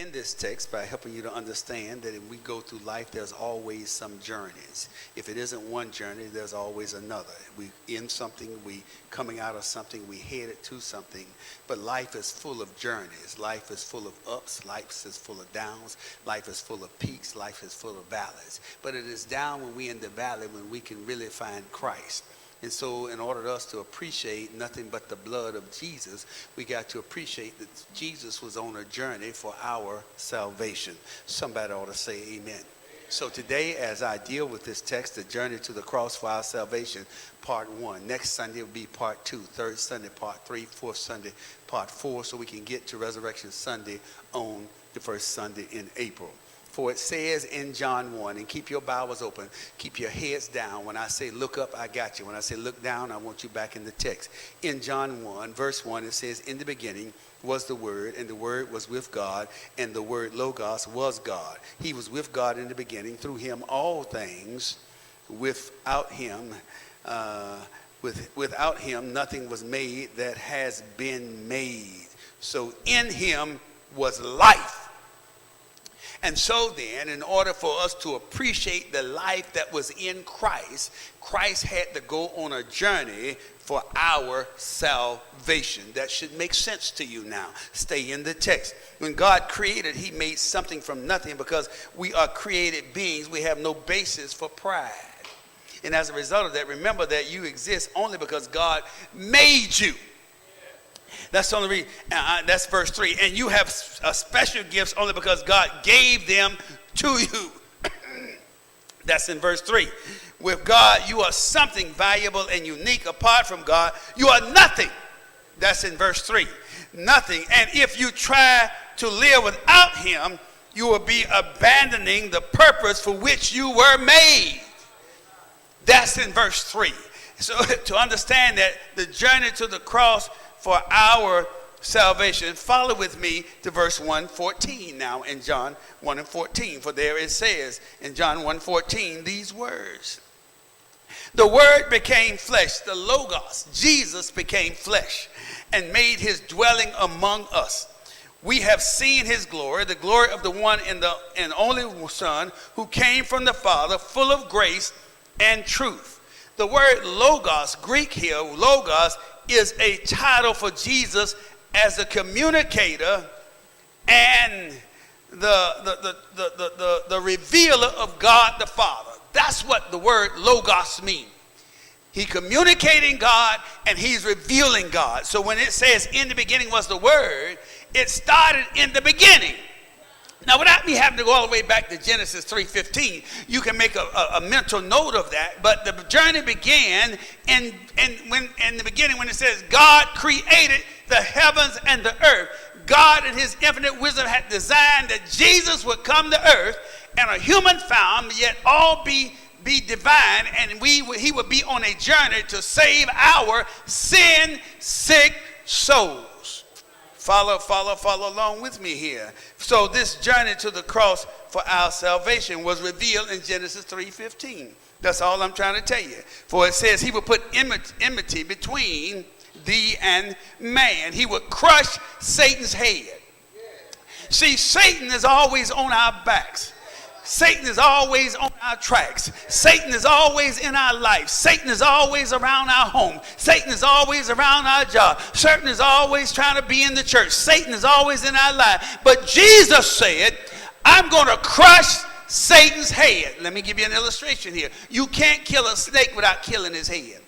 begin this text by helping you to understand that when we go through life, there's always some journeys. If it isn't one journey, there's always another. We in something, we coming out of something, we headed to something. But life is full of journeys. Life is full of ups. Life is full of downs. Life is full of peaks. Life is full of valleys. But it is down when we're in the valley when we can really find Christ. And so in order for us to appreciate nothing but the blood of Jesus, we got to appreciate that Jesus was on a journey for our salvation. Somebody ought to say amen. So today, as I deal with this text, the journey to the cross for our salvation, part 1. Next Sunday will be part 2. Third Sunday, part 3. Fourth Sunday, part 4. So we can get to Resurrection Sunday on the first Sunday in April. For it says in John 1, and keep your Bibles open, keep your heads down. When I say look up, I got you. When I say look down, I want you back in the text. In John 1, verse 1, it says, in the beginning was the Word, and the Word was with God, and the Word Logos was God. He was with God in the beginning. Through him all things, without him nothing was made that has been made. So in him was life. And so then, in order for us to appreciate the life that was in Christ, Christ had to go on a journey for our salvation. That should make sense to you now. Stay in the text. When God created, he made something from nothing. Because we are created beings, we have no basis for pride. And as a result of that, remember that you exist only because God made you. That's the only reason. That's verse 3. And you have special gifts only because God gave them to you. That's in verse 3. With God, you are something valuable and unique. Apart from God, you are nothing. That's in verse 3. Nothing. And if you try to live without him, you will be abandoning the purpose for which you were made. That's in verse 3. So to understand that the journey to the cross for our salvation, follow with me to verse 1:14 now in John 1:14. For there it says in John 1:14 these words. The Word became flesh, the Logos, Jesus became flesh and made his dwelling among us. We have seen his glory, the glory of the one and only Son who came from the Father, full of grace and truth. The word Logos, Greek here, Logos, is a title for Jesus as a communicator and the revealer of God the Father. That's what the word Logos means. He communicating God and he's revealing God. So when it says in the beginning was the Word, it started in the beginning. Now, without me having to go all the way back to Genesis 3:15, you can make a mental note of that. But the journey began in the beginning when it says God created the heavens and the earth. God in his infinite wisdom had designed that Jesus would come to earth and a human found, yet all be divine, and he would be on a journey to save our sin-sick souls. Follow along with me here. So this journey to the cross for our salvation was revealed in Genesis 3:15. That's all I'm trying to tell you. For it says he would put enmity between thee and man. He would crush Satan's head. See, Satan is always on our backs. Satan is always on our tracks. Satan is always in our life. Satan is always around our home. Satan is always around our job. Satan is always trying to be in the church. Satan is always in our life. But Jesus said, I'm going to crush Satan's head. Let me give you an illustration here. You can't kill a snake without killing his head.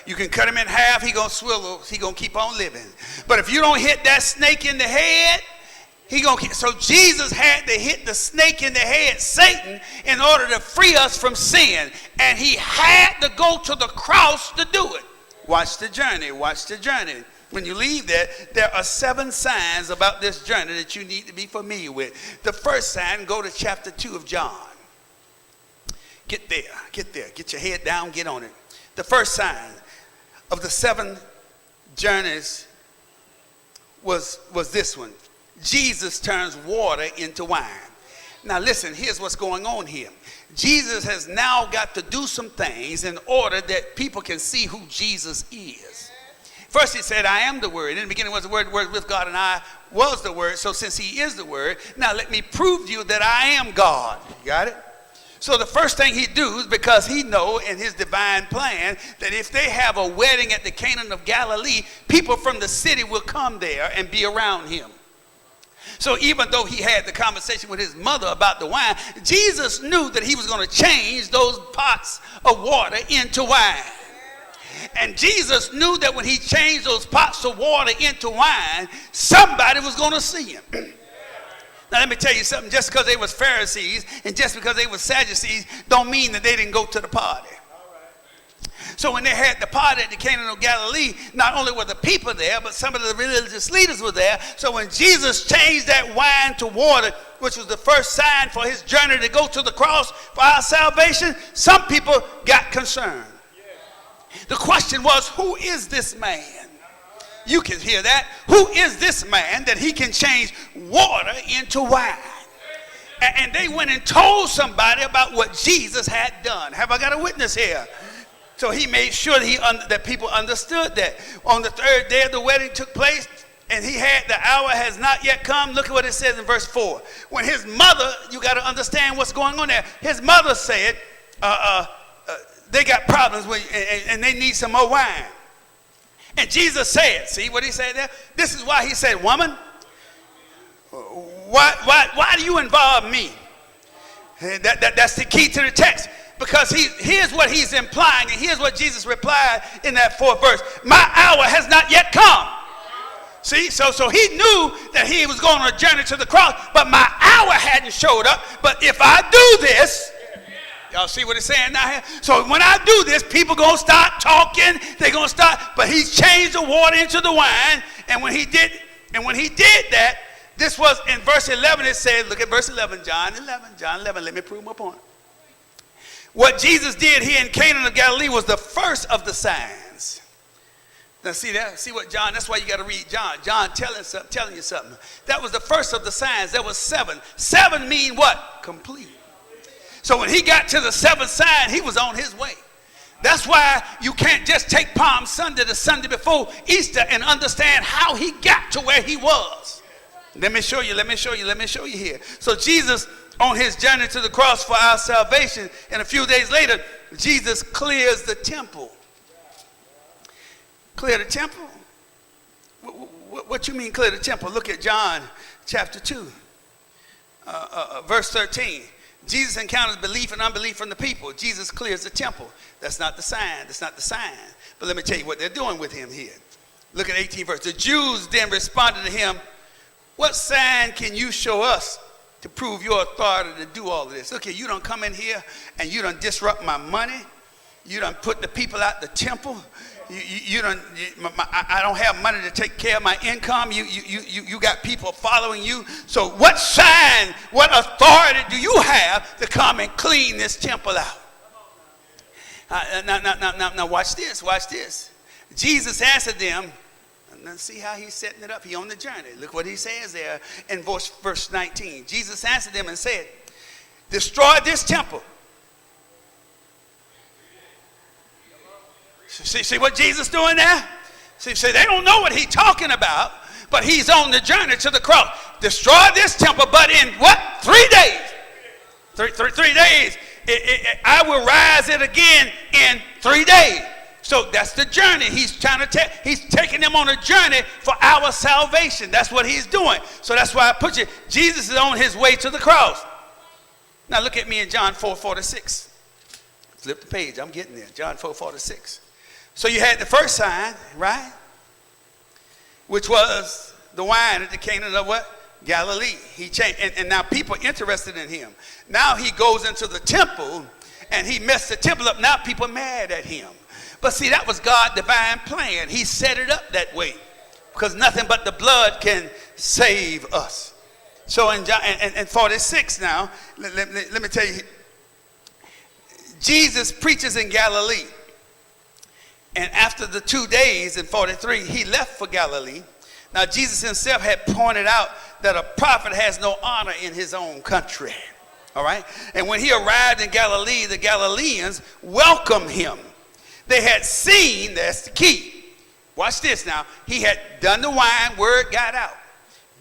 You can cut him in half. He's going to swivel. He's going to keep on living. But if you don't hit that snake in the head, so Jesus had to hit the snake in the head, Satan, in order to free us from sin. And he had to go to the cross to do it. Watch the journey. Watch the journey. When you leave there are 7 signs about this journey that you need to be familiar with. The first sign, go to chapter 2 of John. Get there. Get your head down, get on it. The first sign of the 7 journeys was this one. Jesus turns water into wine. Now listen, here's what's going on here. Jesus has now got to do some things in order that people can see who Jesus is. First he said, I am the Word. In the beginning was the Word with God, and I was the Word. So since he is the Word, now let me prove to you that I am God. You got it? So the first thing he do is because he know in his divine plan that if they have a wedding at the Canaan of Galilee, people from the city will come there and be around him. So even though he had the conversation with his mother about the wine, Jesus knew that he was going to change those pots of water into wine. And Jesus knew that when he changed those pots of water into wine, somebody was going to see him. Now let me tell you something, just because they was Pharisees and just because they was Sadducees don't mean that they didn't go to the party. So when they had the party at the Canaan of Galilee, not only were the people there, but some of the religious leaders were there. So when Jesus changed that wine to water, which was the first sign for his journey to go to the cross for our salvation, some people got concerned. The question was, who is this man? You can hear that. Who is this man that he can change water into wine? And they went and told somebody about what Jesus had done. Have I got a witness here? So he made sure that people understood that. On the third day of the wedding took place, and he had the hour has not yet come. Look at what it says in verse 4. When his mother, you got to understand what's going on there. His mother said, they got problems and they need some more wine. And Jesus said, see what he said there? This is why he said, woman, why do you involve me? That's the key to the text. Because here's what he's implying, and here's what Jesus replied in that fourth verse. My hour has not yet come. See, so he knew that he was going on a journey to the cross, but my hour hadn't showed up. But if I do this, y'all see what it's saying now here? So when I do this, people going to start talking. They're going to start. But he changed the water into the wine. And when he did that, this was in verse 11. It said, look at verse 11, John 11. Let me prove my point. What Jesus did here in Canaan of Galilee was the first of the signs. Now see that? See what John, that's why you got to read John. John telling you something. That was the first of the signs. There was 7. 7 mean what? Complete. So when he got to the 7th sign, he was on his way. That's why you can't just take Palm Sunday, the Sunday before Easter, and understand how he got to where he was. Let me show you here. So Jesus, on his journey to the cross for our salvation, and a few days later, Jesus clears the temple. Clear the temple? What you mean clear the temple? Look at John chapter 2, verse 13. Jesus encounters belief and unbelief from the people. Jesus clears the temple. That's not the sign. But let me tell you what they're doing with him here. Look at 18 verse. The Jews then responded to him, what sign can you show us to prove your authority to do all of this? Look here, you don't come in here and you don't disrupt my money. You don't put the people out the temple. I don't have money to take care of my income. You got people following you. So what sign, what authority do you have to come and clean this temple out? Now watch this. Jesus answered them. Let's see how he's setting it up. He's on the journey. Look what he says there in verse 19. Jesus answered them and said, destroy this temple. See what Jesus doing there? See, they don't know what he's talking about, but he's on the journey to the cross. Destroy this temple, but in what? 3 days. 3 days. I will rise it again in 3 days. So that's the journey. He's taking them on a journey for our salvation. That's what he's doing. So that's why I put you. Jesus is on his way to the cross. Now look at me in John 4:46. Flip the page. I'm getting there. John 4:46. So you had the first sign, right? Which was the wine at the Canaan of what? Galilee. He changed, and now people interested in him. Now he goes into the temple and he messed the temple up. Now people are mad at him. But see, that was God's divine plan. He set it up that way because nothing but the blood can save us. So in John, and 46 now, let me tell you, Jesus preaches in Galilee. And after the 2 days in 43, he left for Galilee. Now, Jesus himself had pointed out that a prophet has no honor in his own country. All right? And when he arrived in Galilee, the Galileans welcomed him. They had seen, that's the key, Watch this now. He had done the wine, word got out.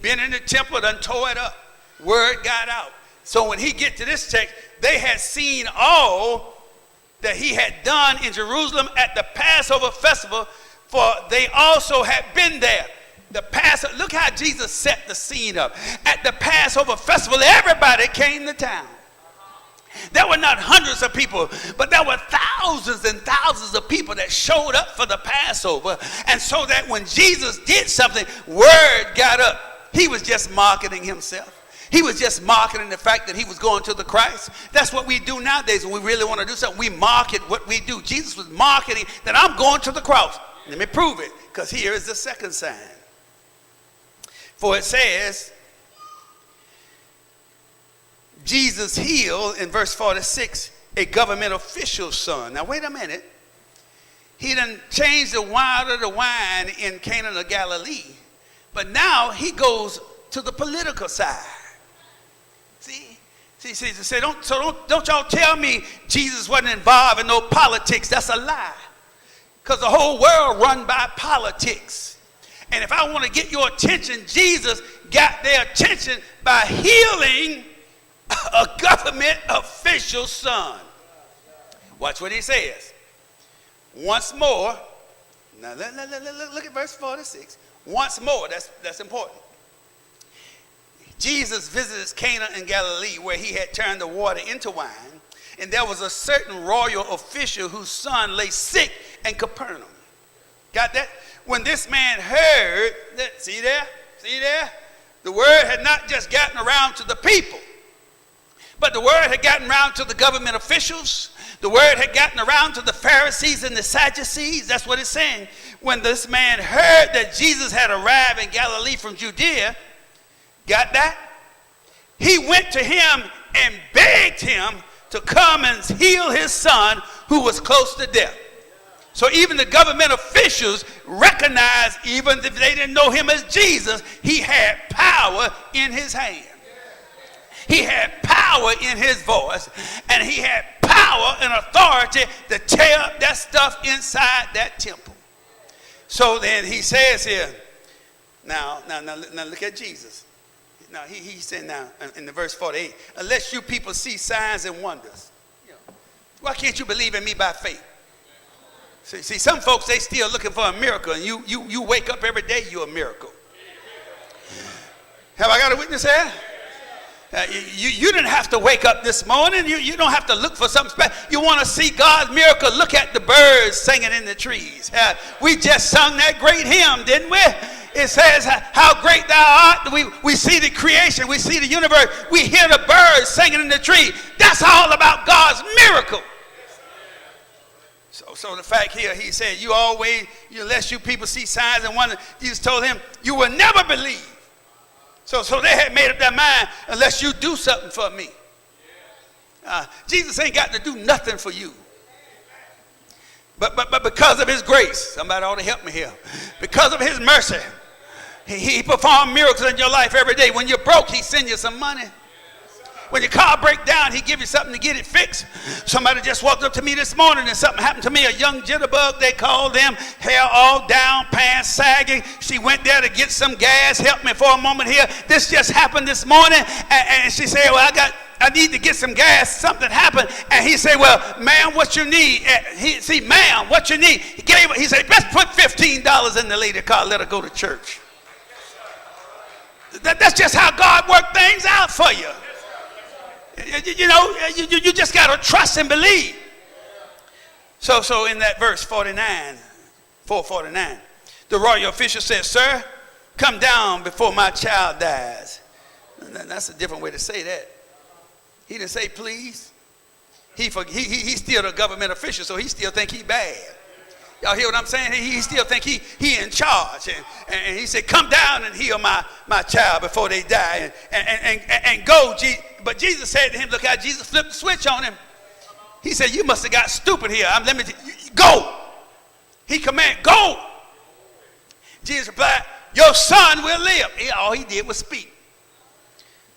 Been in the temple, done tore it up. Word got out. So when he get to this text, they had seen all that he had done in Jerusalem at the Passover festival, for they also had been there. The Passover, look how Jesus set the scene up. At the Passover festival, everybody came to town. There were not hundreds of people, but there were thousands and thousands of people that showed up for the Passover. And so that when Jesus did something, word got up. He was just marketing himself. He was just marketing the fact that he was going to the Christ. That's what we do nowadays when we really want to do something. We market what we do. Jesus was marketing that I'm going to the cross. Let me prove it, because here is the second sign. For it says, Jesus healed, in verse 46, a government official's son. Now, wait a minute. He done changed the water to wine in Cana of Galilee. But now he goes to the political side. See, don't y'all tell me Jesus wasn't involved in no politics. That's a lie. Because the whole world run by politics. And if I want to get your attention, Jesus got their attention by healing a government official's son. Watch what he says. Once more, now look at verse 46. Once more, that's important. Jesus visited Cana in Galilee, where he had turned the water into wine, and there was a certain royal official whose son lay sick in Capernaum. Got that? When this man heard that, see there? The word had not just gotten around to the people, but the word had gotten around to the government officials. The word had gotten around to the Pharisees and the Sadducees. That's what it's saying. When this man heard that Jesus had arrived in Galilee from Judea, got that? He went to him and begged him to come and heal his son who was close to death. So even the government officials recognized, even if they didn't know him as Jesus, he had power in his hand. He had power in his voice, and he had power and authority to tear up that stuff inside that temple. So then he says here, now look at Jesus. Now he said now in the verse 48, unless you people see signs and wonders, why can't you believe in me by faith? See, some folks, they still looking for a miracle, and you wake up every day, you're a miracle. Have I got a witness here? You didn't have to wake up this morning. You don't have to look for something special. You want to see God's miracle, look at the birds singing in the trees. We just sung that great hymn, didn't we? It says, how great thou art. We see the creation. We see the universe. We hear the birds singing in the tree. That's all about God's miracle. So the fact here, he said, unless you people see signs and wonders, Jesus told him, you will never believe. So they had made up their mind, unless you do something for me. Jesus ain't got to do nothing for you. But because of his grace, somebody ought to help me here. Because of his mercy, he performed miracles in your life every day. When you're broke, he send you some money. When your car breaks down, he give you something to get it fixed. Somebody just walked up to me this morning and something happened to me. A young jitterbug, they called them, hair all down, pants sagging. She went there to get some gas. Help me for a moment here. This just happened this morning. And she said, well, I need to get some gas. Something happened. And he said, well, ma'am, what you need? Ma'am, what you need? He said, let's put $15 in the lady car. Let her go to church. That's just how God worked things out for you. You just got to trust and believe. So in that verse 449, the royal official said, sir, come down before my child dies. That's a different way to say that. He didn't say please. He's still a government official, so he still think he bad. Y'all hear what I'm saying? He still think he in charge. And he said, come down and heal my child before they die. And go. But Jesus said to him, look how Jesus flipped the switch on him. He said, you must have got stupid here. Go. He commanded, go. Jesus replied, your son will live. All he did was speak.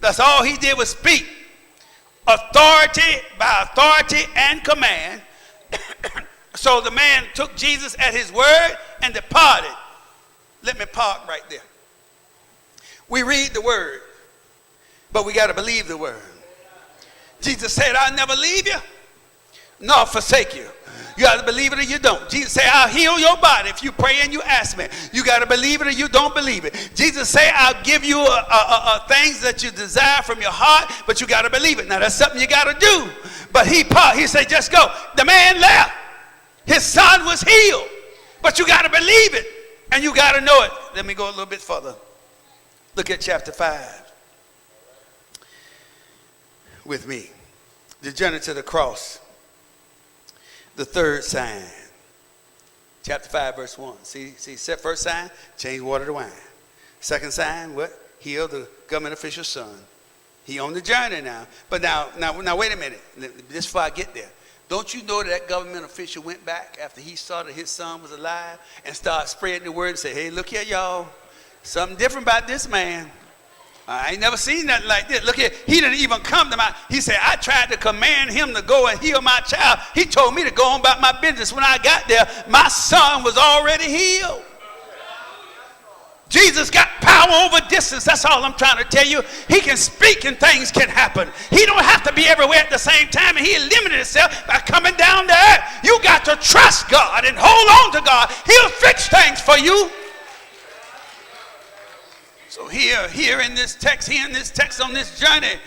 That's all he did was speak. Authority by authority and command. So the man took Jesus at his word and departed. Let me park right there. We read the word, but we got to believe the word. Jesus said, I'll never leave you, nor forsake you. You got to believe it or you don't. Jesus said, I'll heal your body if you pray and you ask me. You got to believe it or you don't believe it. Jesus said, I'll give you things that you desire from your heart, but you got to believe it. Now, that's something you got to do. But he said, just go. The man left. His son was healed. But you got to believe it, and you got to know it. Let me go a little bit further. Look at chapter 5 with me. The journey to the cross. The third sign. Chapter 5, verse 1. See, first sign, change water to wine. Second sign, what? Heal the government official's son. He on the journey now. But now, wait a minute. Just before I get there. Don't you know that government official went back after he saw that his son was alive and started spreading the word and said, hey, look here, y'all. Something different about this man. I ain't never seen nothing like this. Look here, he didn't even come to he said, I tried to command him to go and heal my child. He told me to go on about my business. When I got there, my son was already healed. Jesus got power over distance. That's all I'm trying to tell you. He can speak and things can happen. He don't have to be everywhere at the same time, and he limited himself by coming down to earth. You got to trust God and hold on to God. He'll fix things for you. So here in this text on this journey,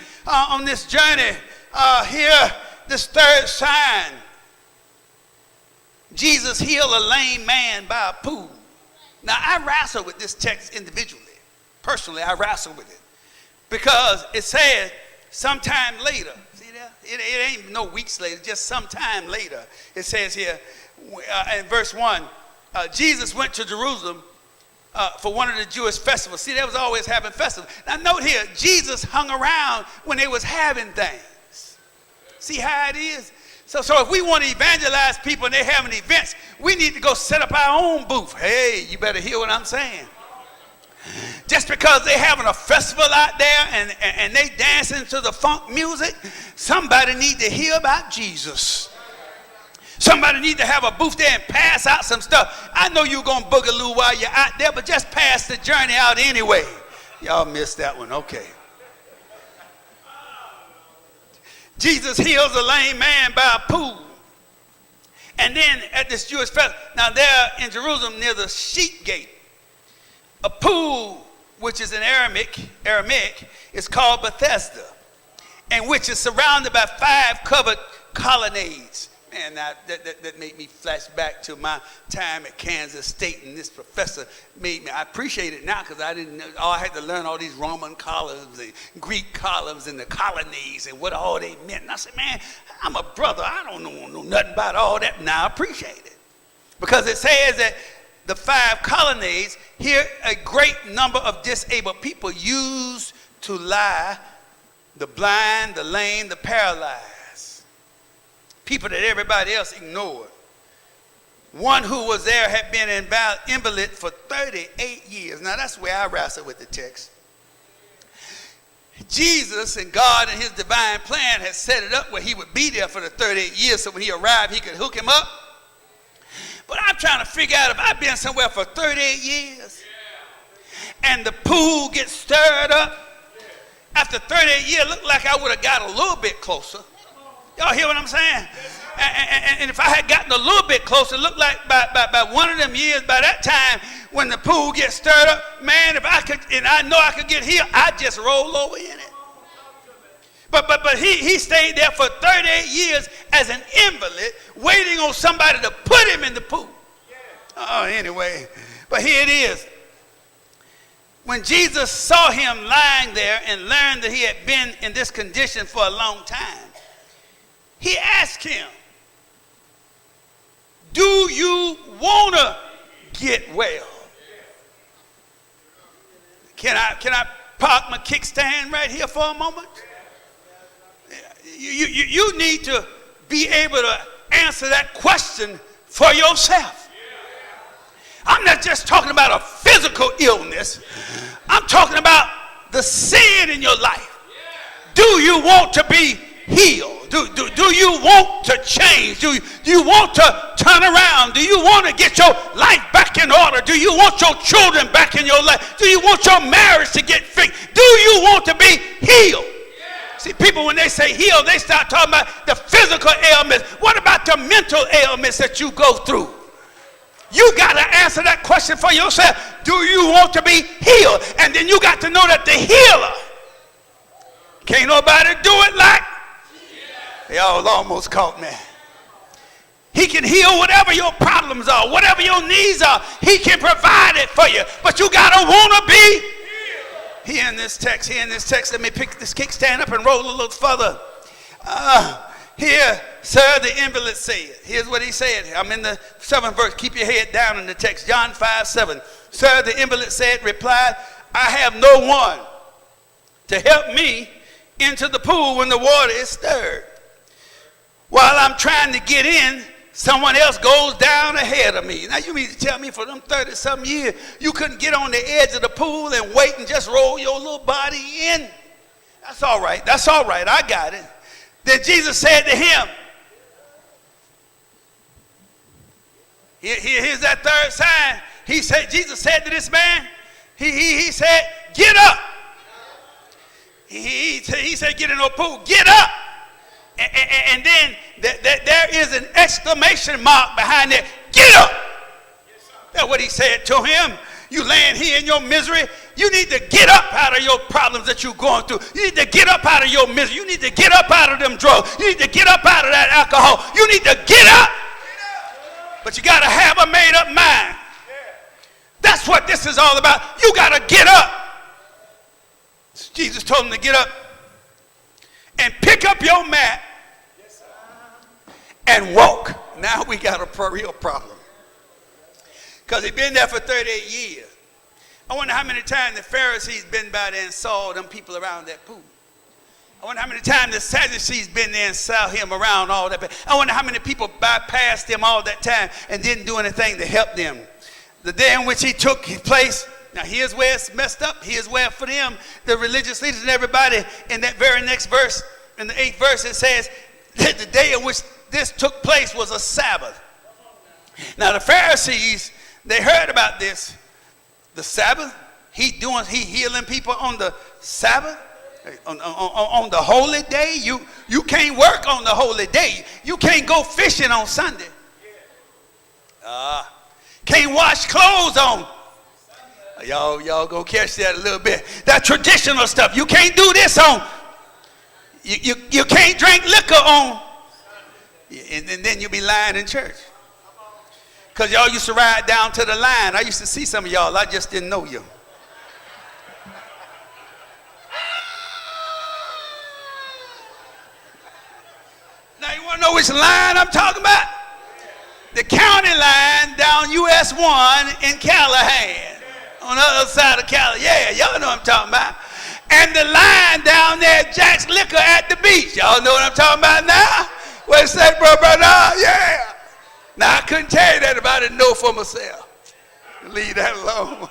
here, this third sign, Jesus healed a lame man by a pool. Now, I wrestle with this text individually. Personally, I wrestle with it. Because it says sometime later. See that? It ain't no weeks later, just sometime later. It says here in verse 1, Jesus went to Jerusalem for one of the Jewish festivals. See, they was always having festivals. Now, note here, Jesus hung around when they was having things. See how it is? So if we want to evangelize people and they're having events, we need to go set up our own booth. Hey, you better hear what I'm saying. Just because they're having a festival out there and they dancing to the funk music, somebody need to hear about Jesus. Somebody need to have a booth there and pass out some stuff. I know you're going to boogaloo while you're out there, but just pass the journey out anyway. Y'all missed that one. Okay. Jesus heals a lame man by a pool. And then at this Jewish festival, now there in Jerusalem near the sheep gate, a pool, which is in Aramaic, is called Bethesda, and which is surrounded by 5 covered colonnades. Man, that made me flash back to my time at Kansas State, and this professor made me, I appreciate it now because I didn't know, I had to learn all these Roman columns and Greek columns and the colonnades and what all they meant. And I said, man, I'm a brother. I don't know nothing about all that. Now I appreciate it. Because it says that the 5 colonnades, here a great number of disabled people used to lie, the blind, the lame, the paralyzed. People that everybody else ignored. One who was there had been an invalid for 38 years. Now that's where I wrestle with the text. Jesus and God and his divine plan had set it up where he would be there for the 38 years, so when he arrived he could hook him up. But I'm trying to figure out if I've been somewhere for 38 years and the pool gets stirred up. After 38 years, it looked like I would have got a little bit closer. Y'all hear what I'm saying? And if I had gotten a little bit closer, it looked like by one of them years, by that time, when the pool gets stirred up, man, if I could, and I know I could get healed, I'd just roll over in it. But he stayed there for 38 years as an invalid, waiting on somebody to put him in the pool. Oh, anyway, but here it is. When Jesus saw him lying there and learned that he had been in this condition for a long time, he asked him, do you want to get well? Can I park my kickstand right here for a moment? You need to be able to answer that question for yourself. I'm not just talking about a physical illness. I'm talking about the sin in your life. Do you want to be healed? Do you want to change? Do you want to turn around? Do you want to get your life back in order? Do you want your children back in your life? Do you want your marriage to get fixed? Do you want to be healed? See, people, when they say heal, they start talking about the physical ailments. What about the mental ailments that you go through? You got to answer that question for yourself. Do you want to be healed? And then you got to know that the healer, can't nobody do it like, y'all almost caught me. He can heal whatever your problems are, whatever your needs are. He can provide it for you. But you got to want to be here in this text. Let me pick this kickstand up and roll a little further. Here, sir, the invalid said. Here's what he said. I'm in the 7th verse. Keep your head down in the text. John 5:7. Sir, the invalid said, replied, I have no one to help me into the pool when the water is stirred. While I'm trying to get in, someone else goes down ahead of me. Now, you mean to tell me for them 30-something years, you couldn't get on the edge of the pool and wait and just roll your little body in? That's all right. That's all right. I got it. Then Jesus said to him, here's that third sign. Jesus said to this man, he said, get up. He said, get in the pool, get up. And then there is an exclamation mark behind it. Get up. That's what he said to him. You laying here in your misery. You need to get up out of your problems that you're going through. You need to get up out of your misery. You need to get up out of them drugs. You need to get up out of that alcohol. You need to get up. But you got to have a made up mind. That's what this is all about. You got to get up. Jesus told him to get up and pick up your mat and walk. Now we got a real problem. Because he'd been there for 38 years. I wonder how many times the Pharisees been by there and saw them people around that pool. I wonder how many times the Sadducees been there and saw him around all that. I wonder how many people bypassed him all that time and didn't do anything to help them. The day in which he took his place. Now here's where it's messed up. Here's where for them, the religious leaders and everybody, in that very next verse, in the 8th verse, it says that the day in which this took place was a Sabbath. Now the Pharisees, they heard about this. The Sabbath, he healing people on the Sabbath, on the holy day. You can't work on the holy day. You can't go fishing on Sunday. Can't wash clothes on. Y'all gonna catch that a little bit. That traditional stuff. You can't do this on. You can't drink liquor on. And then you'll be lying in church. Because y'all used to ride down to the line. I used to see some of y'all. I just didn't know you. Now you want to know which line I'm talking about? The county line down US 1 in Callahan. On the other side of Callahan. Yeah, y'all know what I'm talking about. And the line down there at Jack's Liquor at the beach. Y'all know what I'm talking about now? What say, brother? Yeah. Now, I couldn't tell you that if I didn't know for myself. Leave that alone.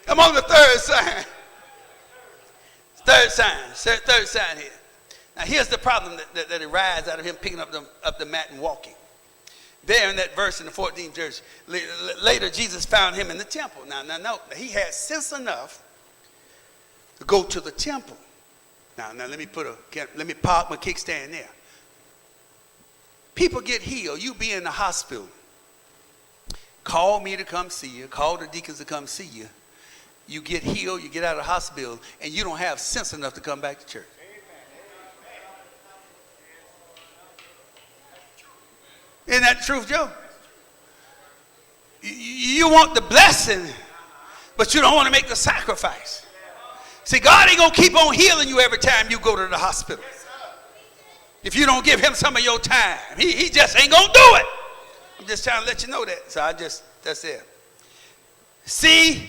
I'm on the third sign. Third sign here. Now, here's the problem that arises out of him picking up the mat and walking. There in that verse in the 14th verse, later Jesus found him in the temple. Now, he had sense enough to go to the temple. Now let me park my kickstand there. People get healed. You be in the hospital. Call me to come see you. Call the deacons to come see you. You get healed. You get out of the hospital, and you don't have sense enough to come back to church. Isn't that the truth, Joe? You want the blessing, but you don't want to make the sacrifice. See, God ain't going to keep on healing you every time you go to the hospital. If you don't give him some of your time, he just ain't going to do it. I'm just trying to let you know that. So that's it. See,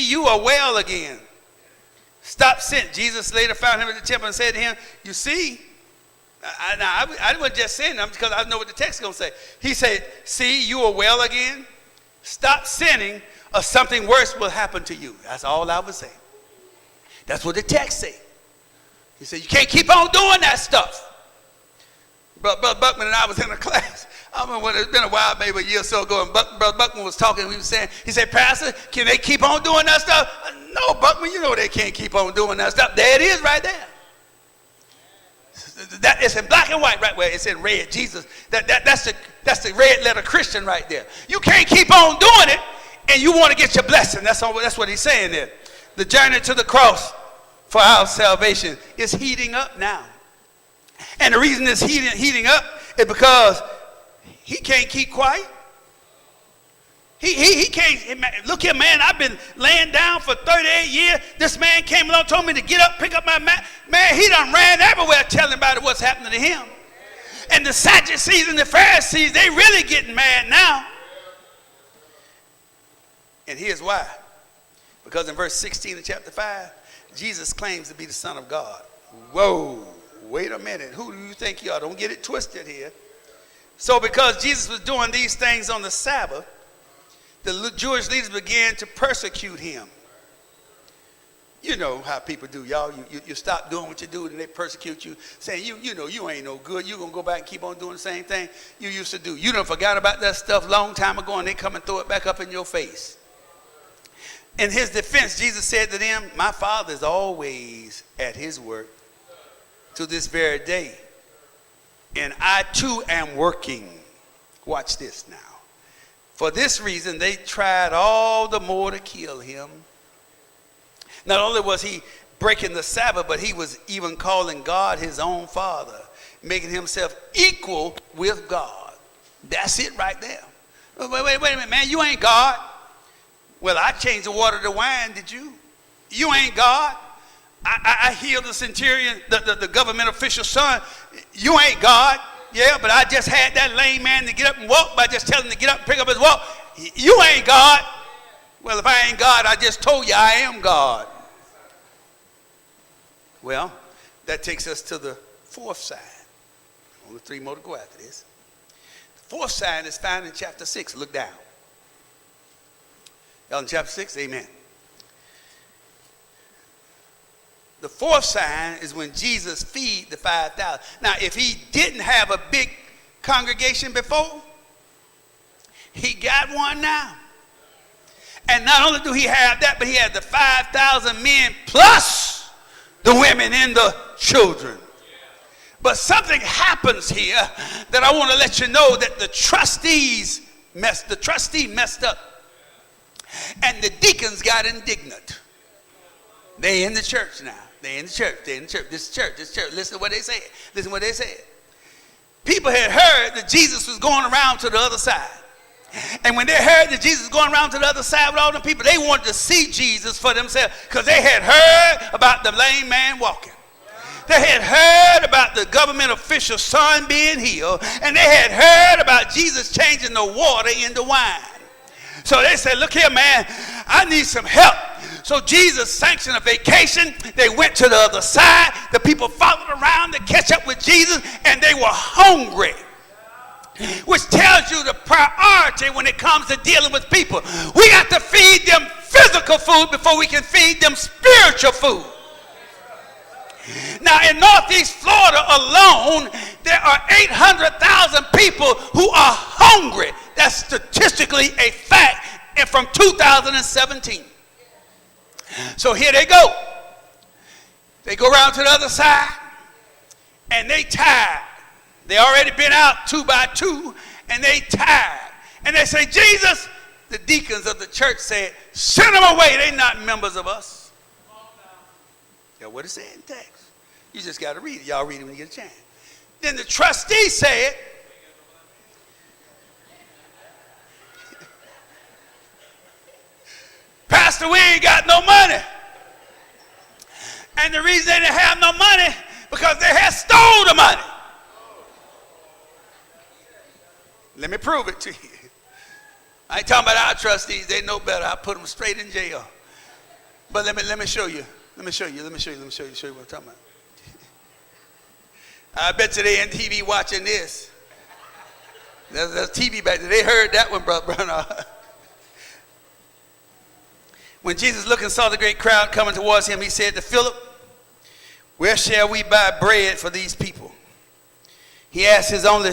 you are well again. Stop sin. Jesus later found him at the temple and said to him, you see, I wasn't just saying that because I know what the text is going to say. He said, see, you are well again. Stop sinning or something worse will happen to you. That's all I would say. That's what the text says. He said, you can't keep on doing that stuff. Brother Buckman and I was in a class. I remember when it's been a while, maybe a year or so ago, and Brother Buckman was talking, we was saying, he said, Pastor, can they keep on doing that stuff? No, Buckman, you know they can't keep on doing that stuff. There it is right there. That, it's in black and white right where it's in red, Jesus. That's the red letter Christian right there. You can't keep on doing it, and you want to get your blessing. That's what he's saying there. The journey to the cross for our salvation is heating up now. And the reason it's heating up is because he can't keep quiet. He can't. Look here, man, I've been laying down for 38 years. This man came along, told me to get up, pick up my mat. Man, he done ran everywhere telling everybody what's happening to him. And the Sadducees and the Pharisees, they really getting mad now. And here's why. Because in verse 16 of chapter 5, Jesus claims to be the Son of God. Whoa, wait a minute. Who do you think you are? Don't get it twisted here. So because Jesus was doing these things on the Sabbath, the Jewish leaders began to persecute him. You know how people do, y'all. You stop doing what you do and they persecute you, saying, you know, you ain't no good. You're going to go back and keep on doing the same thing you used to do. You done forgot about that stuff long time ago, and they come and throw it back up in your face. In his defense, Jesus said to them, my Father is always at his work to this very day. And I too am working. Watch this now. For this reason, they tried all the more to kill him. Not only was he breaking the Sabbath, but he was even calling God his own Father, making himself equal with God. That's it right there. Wait a minute, man, you ain't God. Well, I changed the water to wine, did you? You ain't God. I healed the centurion, the government official's son. You ain't God. Yeah, but I just had that lame man to get up and walk by just telling him to get up and pick up his walk. You ain't God. Well, if I ain't God, I just told you I am God. Well, that takes us to the fourth sign. Only three more to go after this. The fourth sign is found in chapter 6. Look down. Y'all in chapter 6? Amen. The fourth sign is when Jesus feed the 5,000. Now, if he didn't have a big congregation before, he got one now. And not only do he have that, but he had the 5,000 men plus the women and the children. But something happens here that I want to let you know that the trustee messed up. And the deacons got indignant. They in the church now. They in the church. They in the church. This church. Listen to what they said. Listen to what they said. People had heard that Jesus was going around to the other side. And when they heard that Jesus was going around to the other side with all the people, they wanted to see Jesus for themselves because they had heard about the lame man walking. They had heard about the government official's son being healed. And they had heard about Jesus changing the water into wine. So they said, look here, man, I need some help. So Jesus sanctioned a vacation. They went to the other side. The people followed around to catch up with Jesus, and they were hungry, which tells you the priority when it comes to dealing with people. We got to feed them physical food before we can feed them spiritual food. Now, in Northeast Florida alone, there are 800,000 people who are hungry. That's statistically a fact, and from 2017. So here they go. They go around to the other side, and they tired. They already been out 2 by 2, and they tired. And they say, Jesus, the deacons of the church said, send them away. They're not members of us. Yeah, what it said in text. You just got to read it. Y'all read it when you get a chance. Then the trustee said, Pastor, we ain't got no money. And the reason they didn't have no money, because they had stole the money. Let me prove it to you. I ain't talking about our trustees. They know better. I put them straight in jail. But let me show you. Let me show you what I'm talking about. I bet you they in TV watching this. There's TV back there. They heard that one, Brother Bernard. When Jesus looked and saw the great crowd coming towards him, he said to Philip, where shall we buy bread for these people? He asked this only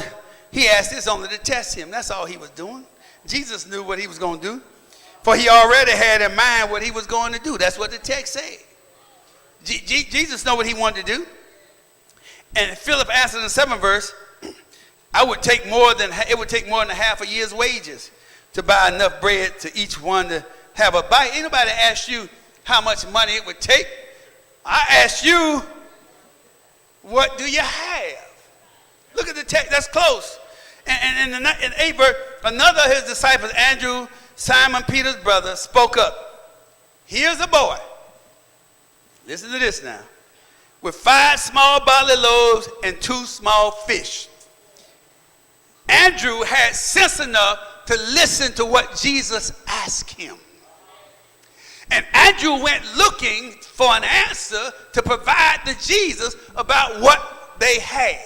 to test him. That's all he was doing. Jesus knew what he was going to do. For he already had in mind what he was going to do. That's what the text said. Jesus knew what he wanted to do. And Philip answered in the 7th verse, it would take more than a half a year's wages to buy enough bread to each one to have a bite. Anybody ask you how much money it would take? I ask you, what do you have? Look at the text, that's close. And in 8th verse, another of his disciples, Andrew, Simon Peter's brother, spoke up. Here's a boy. Listen to this now. With 5 small barley loaves and 2 small fish. Andrew had sense enough to listen to what Jesus asked him. And Andrew went looking for an answer to provide to Jesus about what they had.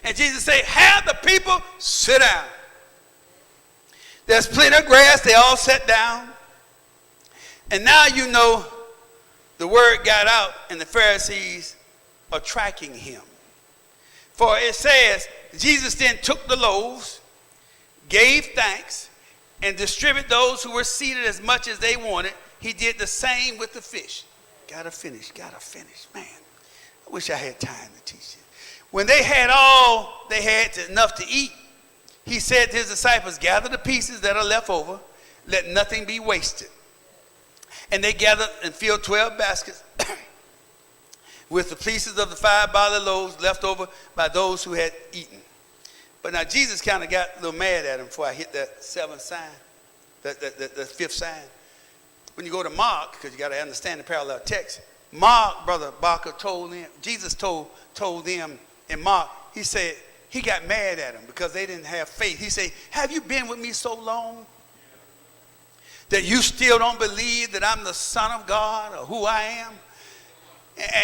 And Jesus said, have the people sit down. There's plenty of grass. They all sat down. And now you know the word got out and the Pharisees are tracking him. For it says, Jesus then took the loaves, gave thanks, and distributed those who were seated as much as they wanted. He did the same with the fish. Gotta finish. Man, I wish I had time to teach it. When they had all they had enough to eat, he said to his disciples, gather the pieces that are left over. Let nothing be wasted. And they gathered and filled 12 baskets with the pieces of the 5 barley loaves left over by those who had eaten. But now Jesus kind of got a little mad at him before I hit that 7th sign, the 5th sign. When you go to Mark, because you got to understand the parallel text, Mark, Brother Barker, told them, Jesus told them in Mark, he said, he got mad at them because they didn't have faith. He said, have you been with me so long that you still don't believe that I'm the Son of God or who I am?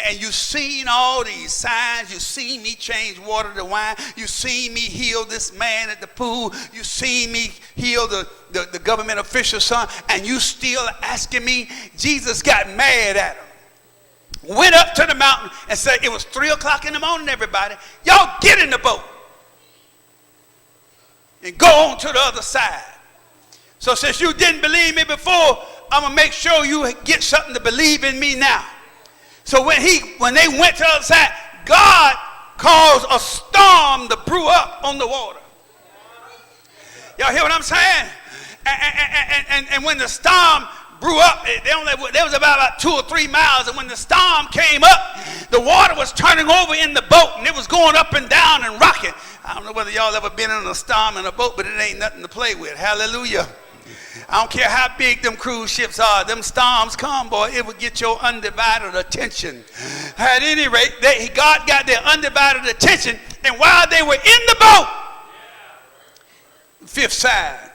And you've seen all these signs. You've seen me change water to wine. You've seen me heal this man at the pool. You've seen me heal the government official's son. And you still asking me? Jesus got mad at him. Went up to the mountain and said, it was 3 o'clock in the morning, everybody. Y'all get in the boat and go on to the other side. So since you didn't believe me before, I'm going to make sure you get something to believe in me now. So when they went to the other side, God caused a storm to brew up on the water. Y'all hear what I'm saying? And when the storm brew up, there was about 2 or 3 miles, and when the storm came up, the water was turning over in the boat, and it was going up and down and rocking. I don't know whether y'all ever been in a storm in a boat, but it ain't nothing to play with. Hallelujah. I don't care how big them cruise ships are. Them storms come, boy, it will get your undivided attention. At any rate, God got their undivided attention, and while they were in the boat, 5th side,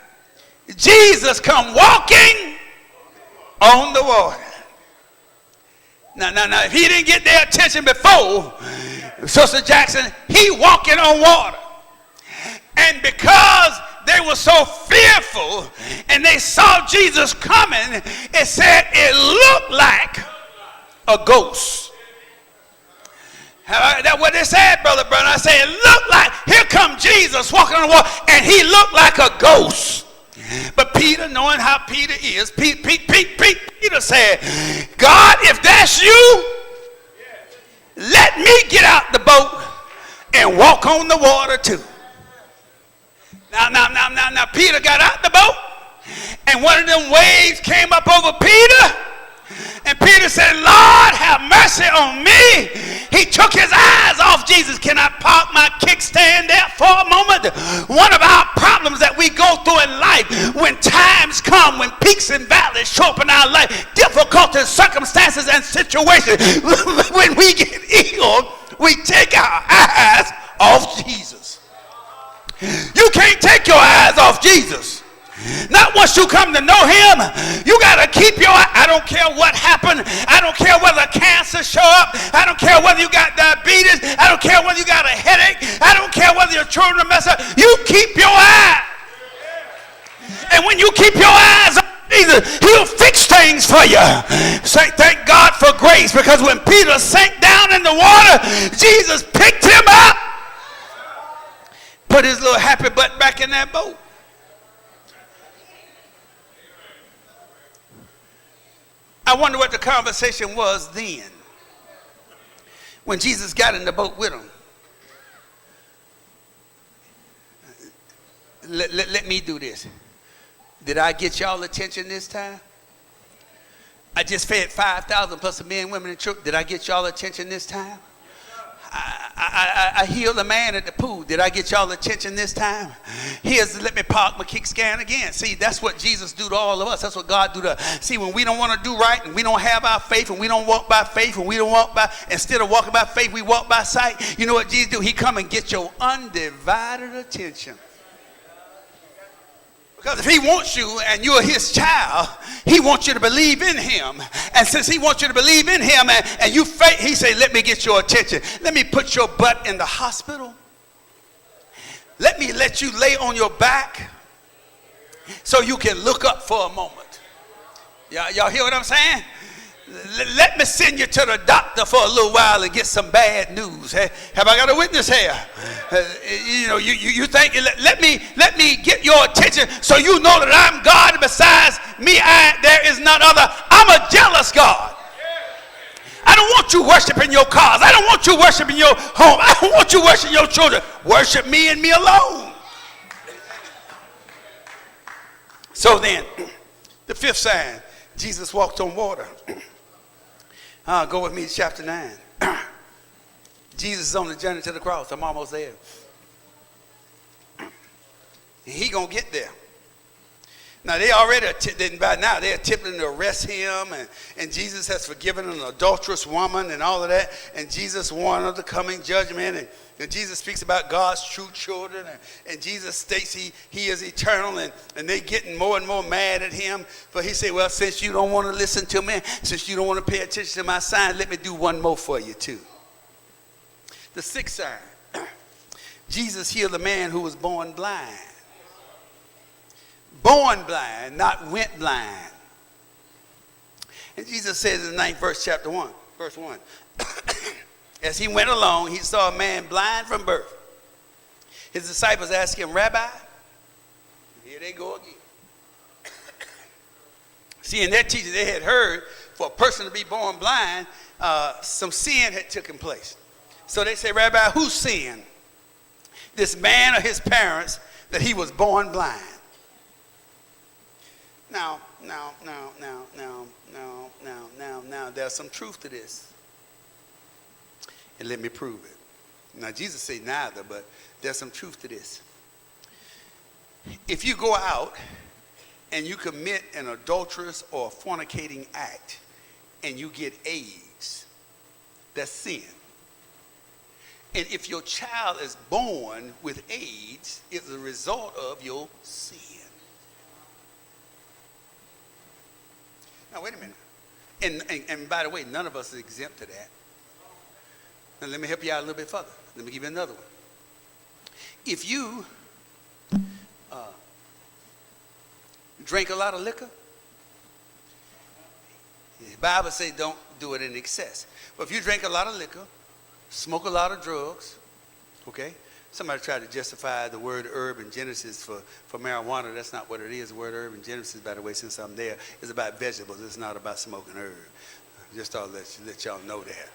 Jesus come walking on the water. Now, if he didn't get their attention before, Sister Jackson, he walking on water. And because they were so fearful and they saw Jesus coming, it said it looked like a ghost. That's what they said, Brother Brown. I said it looked like, here come Jesus walking on the water, and he looked like a ghost. But Peter, knowing how Peter is, Peter said, God, if that's you, let me get out the boat and walk on the water too. Now, Peter got out the boat, and one of them waves came up over Peter, and Peter said, Lord, have mercy on me. He took his eyes off Jesus. Can I park my kickstand there for a moment? One of our problems that we go through in life, when times come, when peaks and valleys show up in our life, difficulties, circumstances, and situations, when we get ill, we take our eyes off Jesus. You can't take your eyes off Jesus. Not once you come to know him. You got to keep your eye. I don't care what happened. I don't care whether cancer show up. I don't care whether you got diabetes. I don't care whether you got a headache. I don't care whether your children mess up. You keep your eye. And when you keep your eyes on He'll fix things for you. Say, thank God for grace, because when Peter sank down in the water, Jesus picked him up, put his little happy butt back in that boat. I wonder what the conversation was then when Jesus got in the boat with him. Let me do this. Did I get y'all attention this time? I just fed 5,000 plus the men, women, and children. Did I get y'all attention this time? I healed a man at the pool. Did I get y'all attention this time? Let me park my kick scan again. See, that's what Jesus do to all of us. That's what God do to us. See, when we don't want to do right and we don't have our faith and we don't walk by faith and we don't walk by, instead of walking by faith, we walk by sight. You know what Jesus do? He come and get your undivided attention. Because if he wants you and you're his child, he wants you to believe in him. And since he wants you to believe in him and you faith, he say, let me get your attention. Let me put your butt in the hospital. Let me let you lay on your back so you can look up for a moment. Y'all hear what I'm saying? Let me send you to the doctor for a little while and get some bad news. Have I got a witness here? You think, let me get your attention so you know that I'm God, and besides me, there is none other. I'm a jealous God. I don't want you worshiping your cars. I don't want you worshiping your home. I don't want you worshiping your children. Worship me and me alone. So then, the fifth sign, Jesus walked on water. Go with me to chapter 9. Jesus is on the journey to the cross. I'm almost there. He gonna get there. Now they already, by now they're attempting to arrest him, and Jesus has forgiven an adulterous woman and all of that, and Jesus warned of the coming judgment, and Jesus speaks about God's true children, and Jesus states he is eternal, and they getting more and more mad at him. But he said, well, since you don't want to listen to me, since you don't want to pay attention to my sign, let me do one more for you too. The sixth sign, Jesus healed a man who was born blind. Born blind, not went blind. And Jesus says in the 9th verse, chapter 1, verse 1, as he went along, he saw a man blind from birth. His disciples asked him, Rabbi, here they go again. See, in their teaching, they had heard for a person to be born blind, some sin had taken place. So they say, Rabbi, who sinned? This man or his parents that he was born blind? Now, there's some truth to this. And let me prove it. Now, Jesus said neither, but there's some truth to this. If you go out and you commit an adulterous or fornicating act and you get AIDS, that's sin. And if your child is born with AIDS, it's a result of your sin. Now, wait a minute. And by the way, none of us is exempt to that. Now, let me help you out a little bit further. Let me give you another one. If you drink a lot of liquor, the Bible says don't do it in excess. But if you drink a lot of liquor, smoke a lot of drugs, okay? Somebody tried to justify the word herb in Genesis for marijuana. That's not what it is. The word herb in Genesis, by the way, since I'm there, is about vegetables. It's not about smoking herb. Just thought I'd let y'all know that.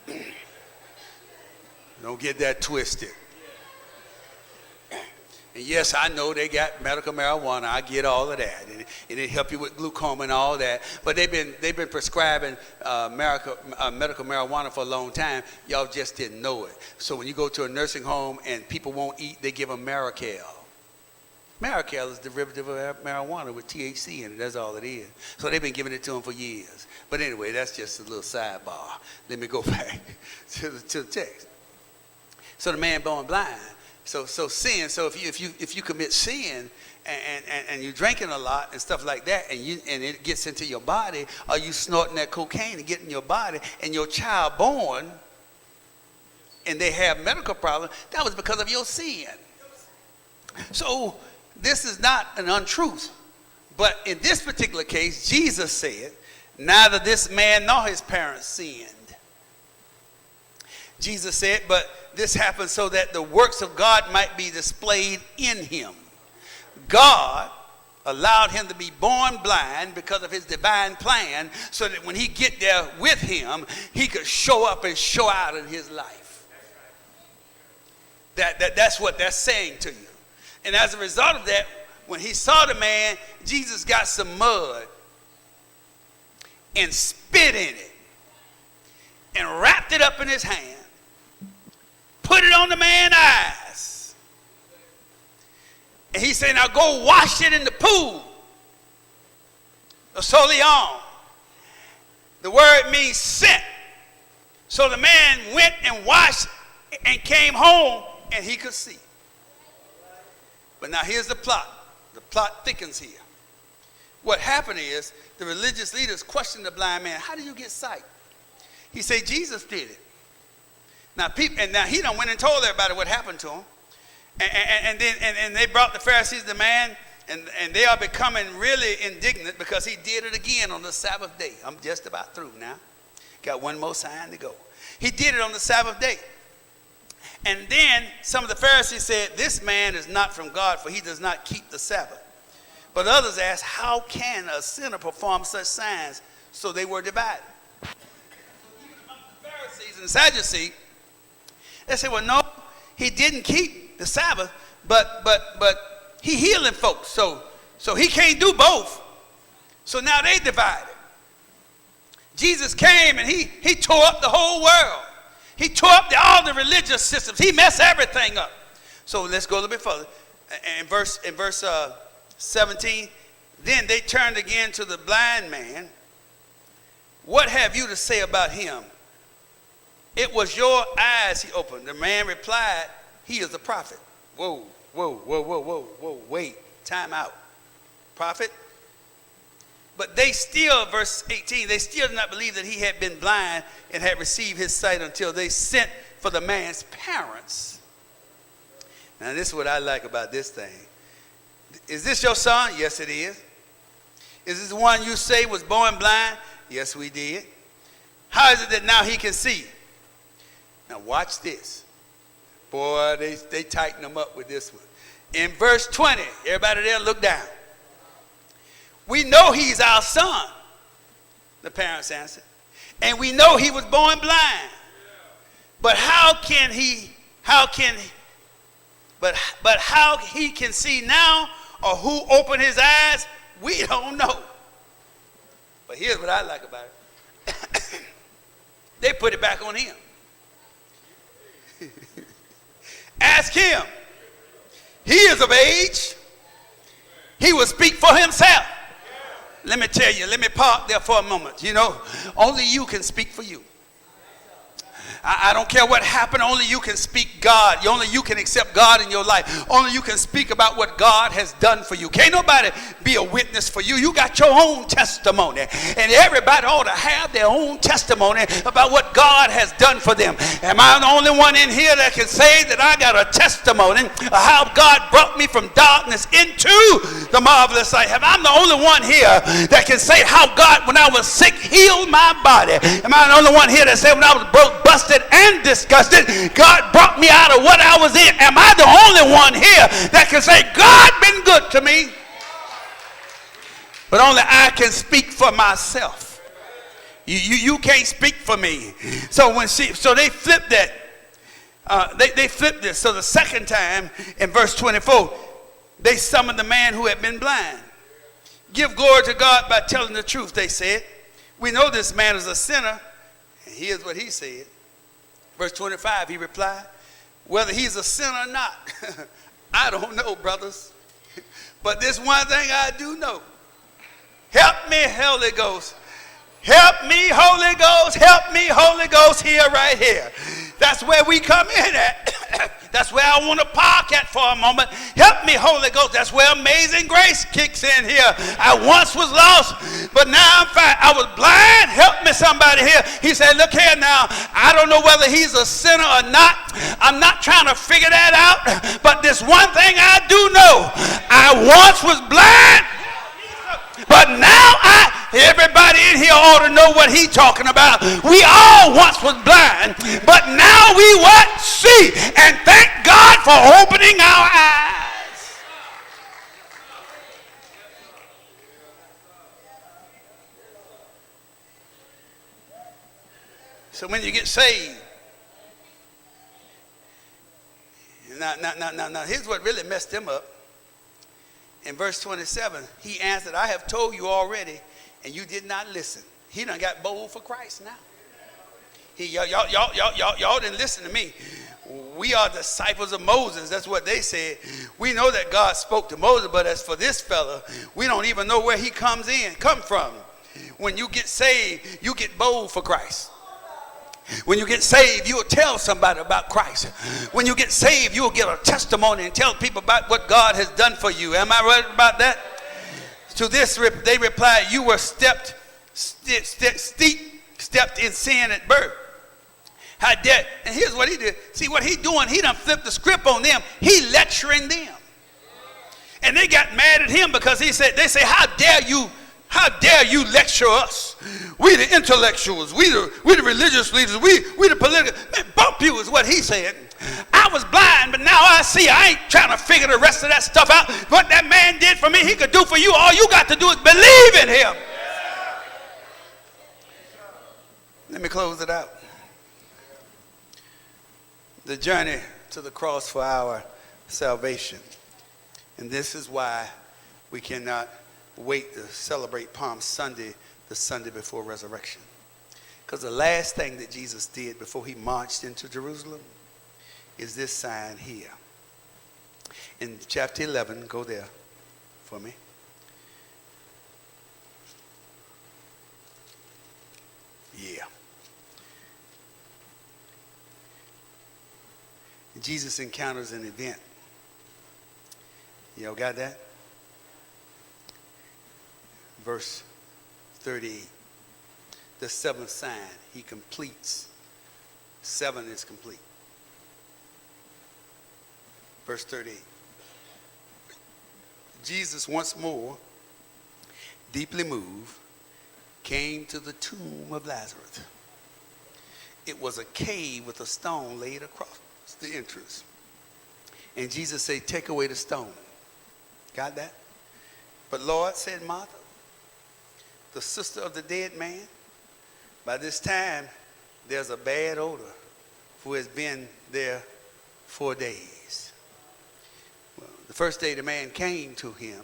Don't get that twisted. And yes, I know they got medical marijuana. I get all of that, and it help you with glaucoma and all that. But they've been prescribing medical marijuana for a long time. Y'all just didn't know it. So when you go to a nursing home and people won't eat, they give them Marical. Marical is derivative of marijuana with THC in it. That's all it is. So they've been giving it to them for years. But anyway, that's just a little sidebar. Let me go back to the text. So the man born blind. So sin. So if you commit sin and you're drinking a lot and stuff like that, and it gets into your body, or you snorting that cocaine and get in your body, and your child born, and they have medical problems, that was because of your sin. So this is not an untruth. But in this particular case, Jesus said, neither this man nor his parents sinned. Jesus said, but this happened so that the works of God might be displayed in him. God allowed him to be born blind because of his divine plan, so that when he get there with him, he could show up and show out in his life. That's what that's saying to you. And as a result of that, when he saw the man, Jesus got some mud and spit in it and wrapped it up in his hand, put it on the man's eyes. And he said, now go wash it in the pool of Siloam. The word means sent. So the man went and washed and came home and he could see. But now here's the plot. The plot thickens here. What happened is the religious leaders questioned the blind man, how do you get sight? He said, Jesus did it. Now he done went and told everybody what happened to him. And then they brought the Pharisees the man, and they are becoming really indignant because he did it again on the Sabbath day. I'm just about through now. Got one more sign to go. He did it on the Sabbath day. And then some of the Pharisees said, this man is not from God, for he does not keep the Sabbath. But others asked, how can a sinner perform such signs? So they were divided. So even among the Pharisees and Sadducees, they said, well, no, he didn't keep the Sabbath, but he healing folks, so he can't do both. So now they divided. Jesus came and he tore up the whole world. He tore up all the religious systems. He messed everything up. So let's go a little bit further. In verse 17, then they turned again to the blind man. What have you to say about him? It was your eyes he opened. The man replied, he is a prophet. Whoa, wait, time out. Prophet? But they still, verse 18, they still did not believe that he had been blind and had received his sight until they sent for the man's parents. Now this is what I like about this thing. Is this your son? Yes, it is. Is this the one you say was born blind? Yes, we did. How is it that now he can see? Now watch this. Boy, they tighten them up with this one. In verse 20, everybody there look down. We know he's our son, the parents answered. And we know he was born blind. But how he can see now, or who opened his eyes, we don't know. But here's what I like about it. They put it back on him. Ask him. He is of age. He will speak for himself. Let me tell you, let me park there for a moment. You know, only you can speak for you. I don't care what happened. Only you can speak God. Only you can accept God in your life. Only you can speak about what God has done for you. Can't nobody be a witness for you. You got your own testimony. And everybody ought to have their own testimony about what God has done for them. Am I the only one in here that can say that I got a testimony of how God brought me from darkness into the marvelous light? Am I the only one here that can say how God, when I was sick, healed my body? Am I the only one here that said when I was broke, busted, and disgusted, God brought me out of what I was in? Am I the only one here that can say God been good to me? But only I can speak for myself. You can't speak for me. So they flipped that. They flipped this. So the second time in verse 24, they summoned the man who had been blind. Give glory to God by telling the truth, they said. We know this man is a sinner. And here's what he said. Verse 25, he replied, whether he's a sinner or not, I don't know, brothers. But this one thing I do know. Help me, Holy Ghost. Help me, Holy Ghost. Help me, Holy Ghost, here, right here. That's where we come in at. That's where I want to park at for a moment. Help me, Holy Ghost. That's where amazing grace kicks in here. I once was lost, but now I'm fine. I was blind. Help me, somebody here. He said, look here now. I don't know whether he's a sinner or not. I'm not trying to figure that out. But this one thing I do know. I once was blind. But now everybody in here ought to know what he's talking about. We all once was blind, but now we what? See. And thank God for opening our eyes. So when you get saved, now here's what really messed him up. In verse 27, he answered, I have told you already, and you did not listen. He done got bold for Christ now. Y'all didn't listen to me. We are disciples of Moses. That's what they said. We know that God spoke to Moses, but as for this fella, we don't even know where he come from. When you get saved, you get bold for Christ. When you get saved, you'll tell somebody about Christ. When you get saved, you'll get a testimony and tell people about what God has done for you. Am I right about that? To this, they replied, you were stepped in sin at birth. How dare? And here's what he did. See what he doing? He done flipped the script on them. He lecturing them. And they got mad at him because they say, how dare you lecture us? We the intellectuals, we the religious leaders, we the political, man, bump you is what he said. I was blind, but now I see. I ain't trying to figure the rest of that stuff out. What that man did for me, he could do for you. All you got to do is believe in him. Let me close it out. The journey to the cross for our salvation. And this is why we cannot wait to celebrate Palm Sunday, the Sunday before resurrection. Because the last thing that Jesus did before he marched into Jerusalem is this sign here. In chapter 11, go there for me. Yeah. Jesus encounters an event. Y'all got that? Verse 38. The seventh sign he completes. 7 is complete. Verse 38. Jesus once more, deeply moved, came to the tomb of Lazarus. It was a cave with a stone laid across the entrance. And Jesus said, take away the stone. Got that? But Lord, said Martha, the sister of the dead man, by this time there's a bad odor, who has been there 4 days. Well, the first day the man came to him,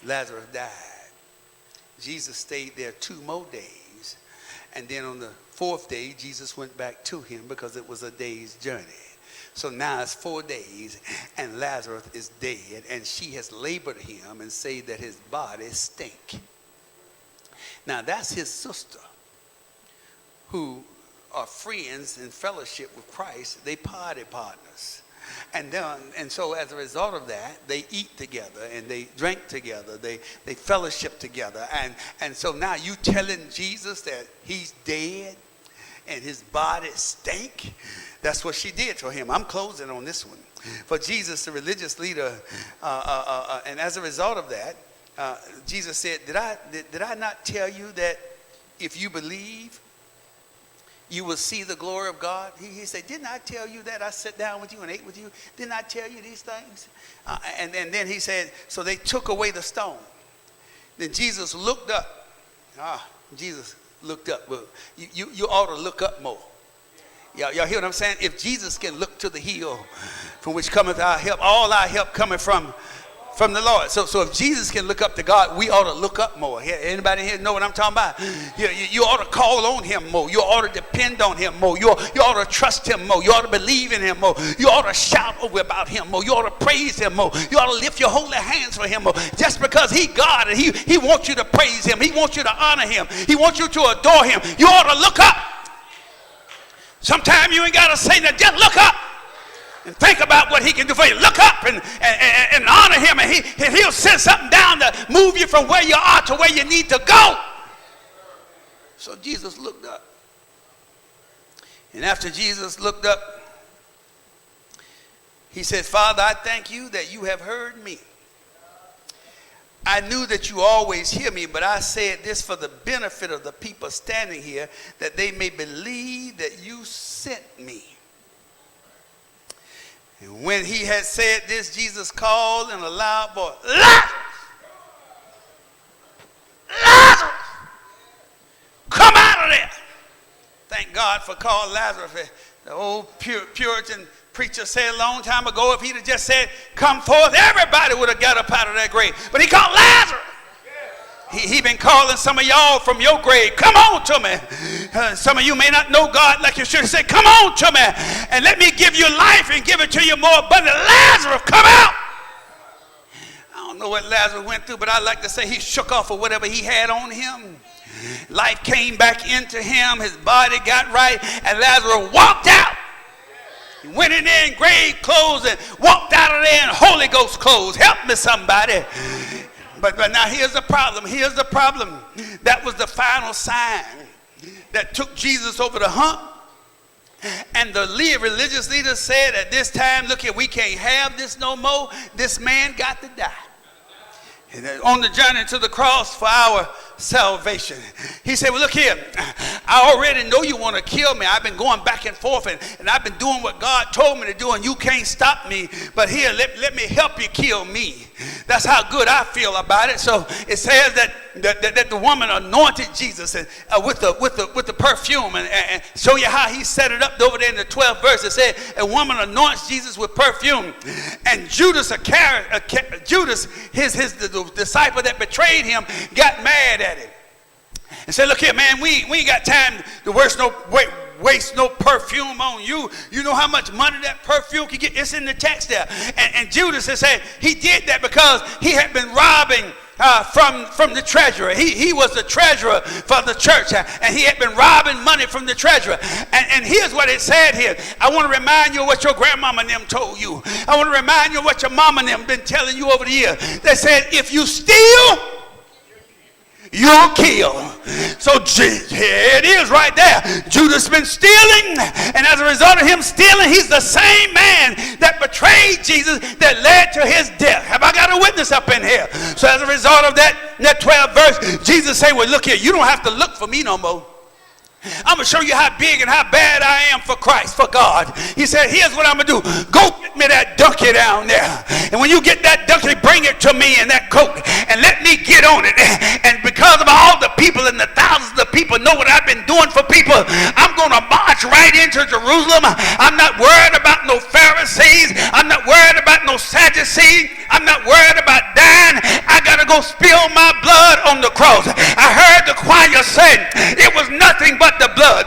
Lazarus died. Jesus stayed there 2 more days. And then on the 4th day, Jesus went back to him because it was a day's journey. So now it's 4 days and Lazarus is dead, and she has labored him and said that his body stink. Now that's his sister, who are friends in fellowship with Christ. They party partners. And so as a result of that, they eat together and they drink together. They fellowship together. And so now you telling Jesus that he's dead and his body stink? That's what she did to him. I'm closing on this one. For Jesus, the religious leader, and as a result of that, Jesus said, did I not tell you that if you believe, you will see the glory of God? He said, didn't I tell you that? I sat down with you and ate with you. Didn't I tell you these things? And then he said, so they took away the stone. Then Jesus looked up. Jesus looked up. Well, you ought to look up more. Y'all hear what I'm saying? If Jesus can look to the hill from which cometh our help, all our help coming from the Lord. So if Jesus can look up to God, we ought to look up more. Anybody here know what I'm talking about? You ought to call on him more. You ought to depend on him more. You ought to trust him more. You ought to believe in him more. You ought to shout about him more. You ought to praise him more. You ought to lift your holy hands for him more. Just because he God and he wants you to praise him. He wants you to honor him. He wants you to adore him. You ought to look up. Sometimes you ain't got to say that. Just look up. And think about what he can do for you. Look up and honor him, and he'll send something down to move you from where you are to where you need to go. So Jesus looked up. And after Jesus looked up, he said, Father, I thank you that you have heard me. I knew that you always hear me, but I said this for the benefit of the people standing here, that they may believe that you sent me. And when he had said this, Jesus called in a loud voice, Lazarus! Lazarus! Come out of there! Thank God for calling Lazarus. The old Puritan preacher said a long time ago, if he'd have just said, come forth, everybody would have got up out of that grave. But he called Lazarus. He been calling some of y'all from your grave. Come on to me. Some of you may not know God like you should have said, come on to me and let me give you life and give it to you more abundantly. Lazarus, come out. I don't know what Lazarus went through, but I like to say he shook off of whatever he had on him. Life came back into him. His body got right, and Lazarus walked out. He went in there in grave clothes and walked out of there in Holy Ghost clothes. Help me, somebody. But now here's the problem. Here's the problem. That was the final sign that took Jesus over the hump. And the religious leaders said at this time, look here, we can't have this no more. This man got to die. And on the journey to the cross for our salvation. He said, well, look here, I already know you want to kill me. I've been going back and forth, and I've been doing what God told me to do, and you can't stop me. But here, let me help you kill me. That's how good I feel about it. So it says that the woman anointed Jesus with the perfume, and show you how he set it up over there in the 12th verse. It said a woman anoints Jesus with perfume, and Judas, the disciple that betrayed him, got mad at him and said, look here, man, we ain't got time to waste no perfume on you. You know how much money that perfume could get? It's in the text there. And Judas has said he did that because he had been robbing from the treasurer. He was the treasurer for the church, and he had been robbing money from the treasurer. And here's what it said here. I want to remind you of what your grandmama and them told you. I want to remind you of what your mama and them been telling you over the years. They said, if you steal, you'll kill. So here it is right there. Judas been stealing, and as a result of him stealing, he's the same man that betrayed Jesus that led to his death. Have I got a witness up in here? So as a result of that 12th verse, Jesus said, well, look here, you don't have to look for me no more. I'm going to show you how big and how bad I am for Christ, for God. He said, here's what I'm going to do. Go get me that donkey down there. And when you get that donkey, bring it to me in that coat and let me get on it. And because of all the people and the thousands of people know what I've been doing for people, I'm going to march right into Jerusalem. I'm not worried about no Pharisees. I'm not worried about no Sadducees. I'm not worried about dying. I got to go spill my blood on the cross. I heard the choir say it was nothing but the blood.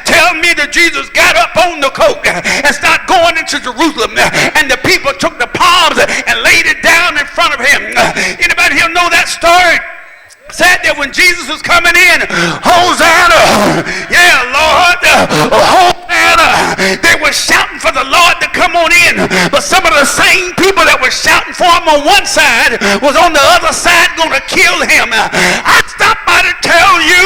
Tell me that Jesus got up on the coat and started going into Jerusalem, and the people took the palms and laid it down in front of him. Anybody here know that story? Said that when Jesus was coming in, Hosanna, yeah, Lord, Hosanna, they were shouting for the Lord to come on in, but some of the same people that were shouting for him on one side was on the other side going to kill him. I stopped by to tell you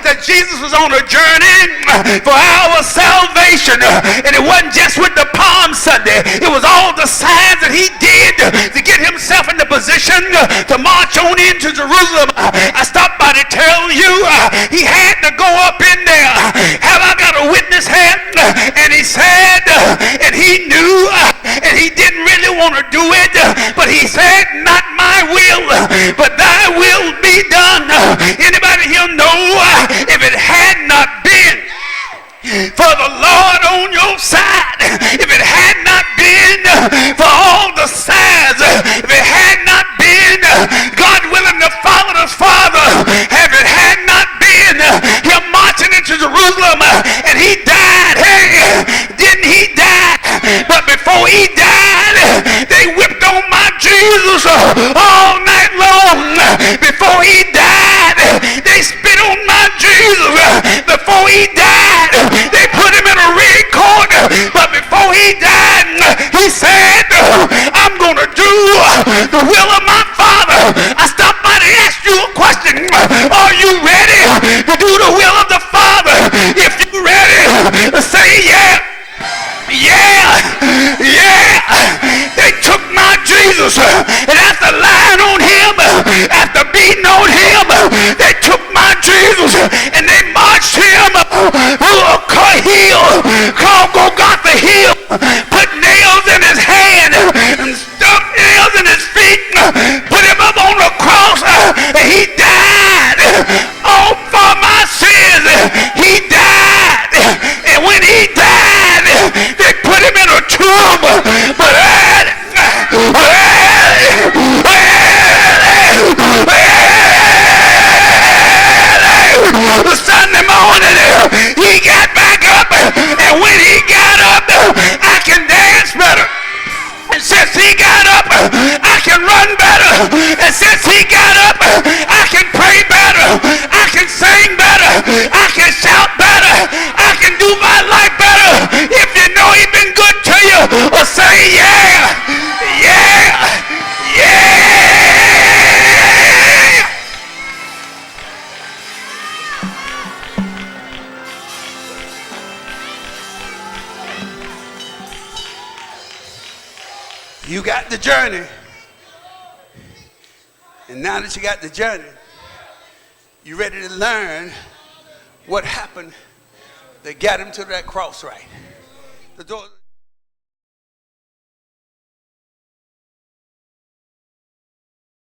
that Jesus was on a journey for our salvation, and it wasn't just with the Palm Sunday, it was all the signs that he did to get himself in the position to march on into Jerusalem. I stopped by to tell you he had to go up in there. Have I got a witness here? And he said, and he knew, and he didn't really want to do it, but he said, not my will, but thy will be done. Anybody here know if it had not been for the Lord on your side, if it had not been for all the signs, if it had not been God willing to follow the Father, if it had not been him marching into Jerusalem and he died, hey, didn't he die? But before he died, they whipped on my Jesus all night long. Before he died, they spit on my Jesus. Before he died, they put him in a red coat. But before he died, he said, I'm going to do the will of my Father. I stopped by to ask you a question. Are you ready to do the will of the Father? If you're ready, say yeah. Yeah. They took my Jesus, and after lying on him after beating on him, they took my Jesus and they marched him through a hill called Golgotha Hill, put nails in his hand and stuck nails in his feet, put him up on the cross, and he died all for my sins. He died, and when he died, they put him in a tomb. But Sunday morning, he got back up, and when he got up, I can dance better. And since he got up, I can run better. And since he got up, I can pray better. I can sing better. I can shout better. I can do my life better. If you know he's been good to you, or say yeah, yeah, yeah. You got the journey. And now that you got the journey, you ready to learn what happened that got him to that cross right. The door